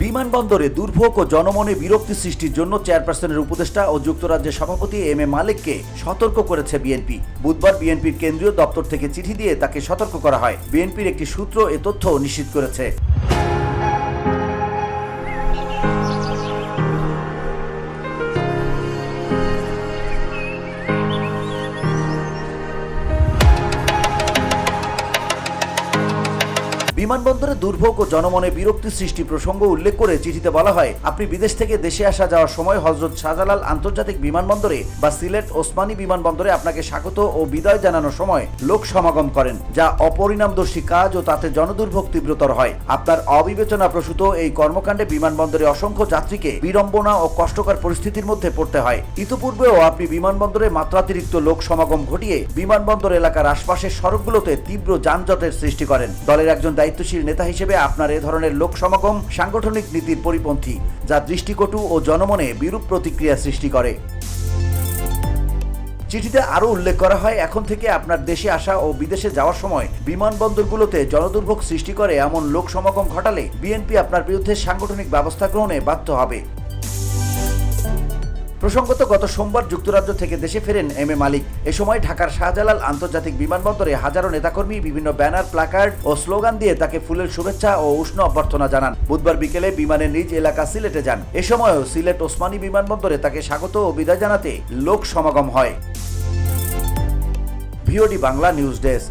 বিমানবন্দরে দুর্ভোগ ও জনমনে বিরক্তি সৃষ্টির জন্য চেয়ারপারসনের উপদেষ্টা ও যুক্তরাজ্যের সভাপতি এম এ মালেককে সতর্ক করেছে বিএনপি। বুধবার বিএনপির কেন্দ্রীয় দপ্তর থেকে চিঠি দিয়ে তাকে সতর্ক করা হয়। বিএনপির একটি সূত্র এ তথ্য নিশ্চিত করেছে। বিমানবন্দরে দুর্ভোগ ও জনমনে বিরক্তি সৃষ্টি প্রসঙ্গ উল্লেখ করে চিঠিতে বলা হয়, আপনি বিদেশ থেকে দেশে আসা যাওয়ার সময় হযরত শাহজালাল আন্তর্জাতিক বিমানবন্দরে বা সিলেট ওসমানী বিমানবন্দরে আপনাকে স্বাগত ও বিদায় জানানোর সময় লোক সমাগম করেন, যা অপরিণামদর্শী কাজ ও তাতে জনদুর্ভোগ তীব্রতর হয়। আপনার অবিবেচনা প্রসূত এই কর্মকাণ্ডে বিমানবন্দরে অসংখ্য যাত্রীকে বিড়ম্বনা ও কষ্টকর পরিস্থিতির মধ্যে পড়তে হয়। ইতিপূর্বেও আপনি বিমানবন্দরে মাত্রাতিরিক্ত লোক সমাগম ঘটিয়ে বিমানবন্দর এলাকার আশপাশের সড়কগুলোতে তীব্র যানজটের সৃষ্টি করেন। দলের একজন দায়িত্বশীল নেতা হিসেবে আপনার এ ধরনের লোক সমাগম সাংগঠনিক নীতির পরিপন্থী, যা দৃষ্টিকটু ও জনমনে বিরূপ প্রতিক্রিয়া সৃষ্টি করে। চিঠিতে আরও উল্লেখ করা হয়, এখন থেকে আপনার দেশে আসা ও বিদেশে যাওয়ার সময় বিমানবন্দরগুলোতে জনদুর্ভোগ সৃষ্টি করে এমন লোক সমাগম ঘটালে বিএনপি আপনার বিরুদ্ধে সাংগঠনিক ব্যবস্থা গ্রহণে বাধ্য হবে। প্রসঙ্গত, গত সোমবার যুক্তরাজ্য থেকে দেশে ফেরেন এম এ মালিক। এ সময় ঢাকার শাহজালাল আন্তর্জাতিক বিমানবন্দরে হাজারো নেতাকর্মী বিভিন্ন ব্যানার, প্ল্যাকার্ড ও স্লোগান দিয়ে তাকে ফুলের শুভেচ্ছা ও উষ্ণ অভ্যর্থনা জানান। বুধবার বিকেলে বিমানের নিজ এলাকা সিলেটে যান। এ সময়ও সিলেট ওসমানী বিমানবন্দরে তাকে স্বাগত ও বিদায় জানাতে লোক সমাগম হয়। VOD Bangla news desk.